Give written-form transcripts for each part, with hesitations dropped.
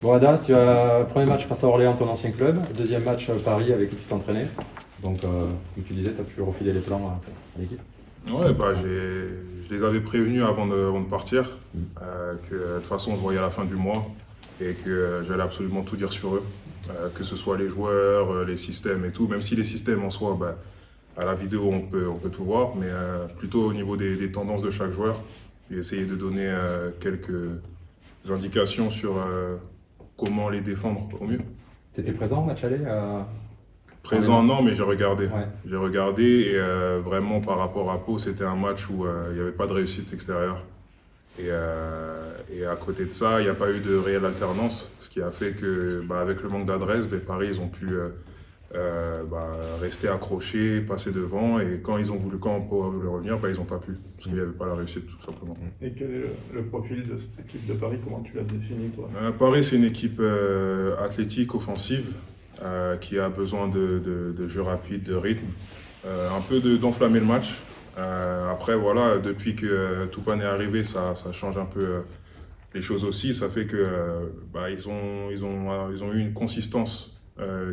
Bon Ada, tu as premier match face à Orléans, ton ancien club, deuxième match Paris avec qui tu t'entraînais. Donc comme tu disais, tu as pu refiler les plans à l'équipe. Ouais, je les avais prévenus avant de partir, que de toute façon on se voyait à la fin du mois et que j'allais absolument tout dire sur eux, que ce soit les joueurs, les systèmes et tout, même si les systèmes en soi, à la vidéo on peut tout voir, mais plutôt au niveau des tendances de chaque joueur. J'ai essayé de donner quelques indications sur comment les défendre au mieux. Tu étais présent au match aller Présent, non, mais j'ai regardé. Ouais. J'ai regardé et vraiment par rapport à Pau, c'était un match où il n'y avait pas de réussite extérieure. Et à côté de ça, il n'y a pas eu de réelle alternance, ce qui a fait que, avec le manque d'adresse, Paris, ils ont pu rester accrochés, passer devant. Et quand Pau a voulu revenir, ils n'ont pas pu, parce qu'il n'y avait pas la réussite, tout simplement. Et quel est le profil de cette équipe de Paris? Comment tu l'as défini, toi? Paris, c'est une équipe athlétique, offensive, qui a besoin de jeu rapide, de rythme, un peu d'enflammer le match. Après, voilà, depuis que Toupane est arrivé, ça change un peu les choses aussi. Ça fait que ils ont eu une consistance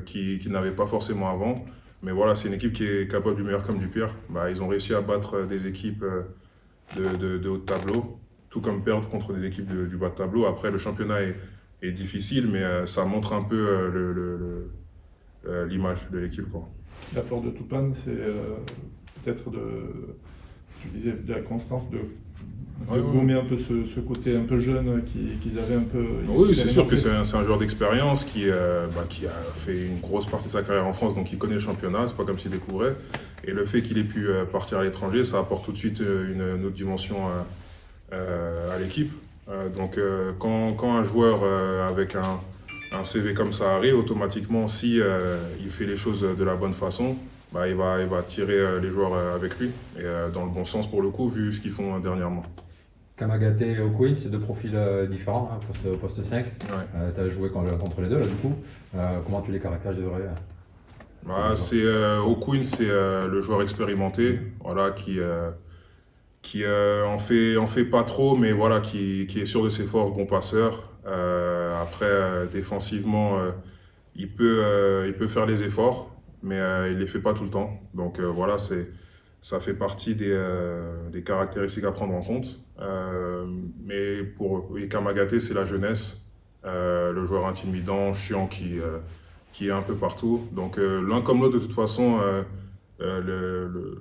qu'ils n'avaient pas forcément avant. Mais voilà, c'est une équipe qui est capable du meilleur comme du pire. Ils ont réussi à battre des équipes de haut de tableau, tout comme perdre contre des équipes du bas de tableau. Après, le championnat est difficile, mais ça montre un peu l'image de l'équipe, quoi. L'apport de Toupane, c'est peut-être tu disais, de la constance, de gommer un peu ce côté un peu jeune qu'ils avaient un peu. Oui, c'est sûr que c'est un joueur d'expérience qui a fait une grosse partie de sa carrière en France, donc il connaît le championnat, c'est pas comme s'il découvrait. Et le fait qu'il ait pu partir à l'étranger, ça apporte tout de suite une autre dimension à l'équipe. Donc quand un joueur avec un CV comme ça arrive, automatiquement, si il fait les choses de la bonne façon, il va tirer les joueurs avec lui, et dans le bon sens pour le coup, vu ce qu'ils font dernièrement. Kamagaté et Okuin, c'est deux profils différents, hein, poste 5. Ouais. Tu as joué contre les deux là du coup. Comment tu les caractériserais Okuin, c'est le joueur expérimenté, voilà, qui en fait pas trop, mais voilà, qui est sûr de ses forces, bon passeur. Après, défensivement, il peut faire les efforts, mais il les fait pas tout le temps. Donc voilà, ça fait partie des caractéristiques à prendre en compte. Mais pour Kamagaté, c'est la jeunesse, le joueur intimidant, chiant, qui est un peu partout. Donc l'un comme l'autre, de toute façon,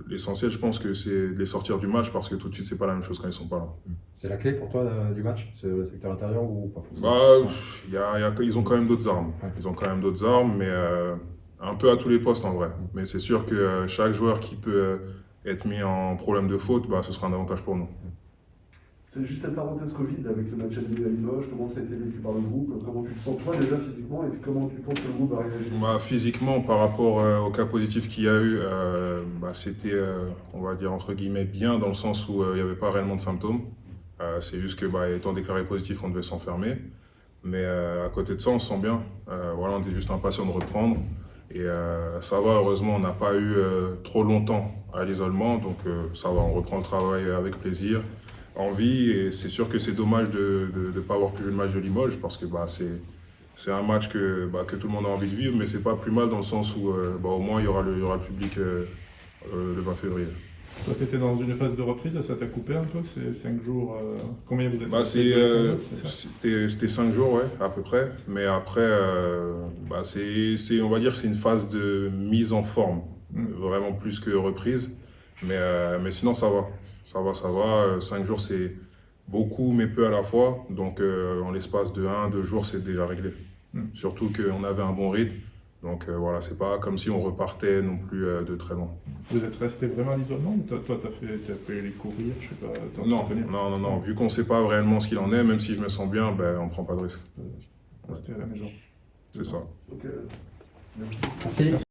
l'essentiel, je pense que c'est de les sortir du match, parce que tout de suite, c'est pas la même chose quand ils sont pas là. C'est la clé pour toi du match, ce secteur intérieur ou pas forcément? Ils ont quand même d'autres armes. Ouais. Ils ont quand même d'autres armes, mais un peu à tous les postes en vrai. Mais c'est sûr que chaque joueur qui peut être mis en problème de faute, ce sera un avantage pour nous. C'est juste une parenthèse Covid avec le match annulé à Limoges. Comment ça a été vécu par le groupe? Comment tu te sens toi déjà physiquement et puis comment tu penses que le groupe va réagir? Physiquement, par rapport au cas positif qu'il y a eu, c'était, on va dire entre guillemets, bien, dans le sens où il n'y avait pas réellement de symptômes. C'est juste que, étant déclaré positif, on devait s'enfermer. Mais à côté de ça, on se sent bien. Voilà, on est juste impatient de reprendre. Et ça va, heureusement, on n'a pas eu trop longtemps à l'isolement. Donc ça va, on reprend le travail avec plaisir, envie. Et c'est sûr que c'est dommage de ne pas avoir pu jouer le match de Limoges, parce que c'est un match que tout le monde a envie de vivre, mais c'est pas plus mal dans le sens où au moins il y aura le public le 20 février. Toi, tu étais dans une phase de reprise, ça t'a coupé un peu ces 5 jours? Combien vous êtes C'était 5 jours, ouais, à peu près. Mais après, on va dire que c'est une phase de mise en forme, vraiment plus que reprise. Mais sinon, ça va. Ça va. 5 jours, c'est beaucoup, mais peu à la fois. Donc, en l'espace de 1-2 jours, c'est déjà réglé. Surtout qu'on avait un bon rythme. Donc voilà, c'est pas comme si on repartait non plus de très loin. Vous êtes resté vraiment à l'isolement ou toi, t'as pu aller courir, je sais pas, Non. Vu qu'on sait pas réellement ce qu'il en est, même si je me sens bien, on prend pas de risque. Rester à la maison. C'est ça. Ok. Merci.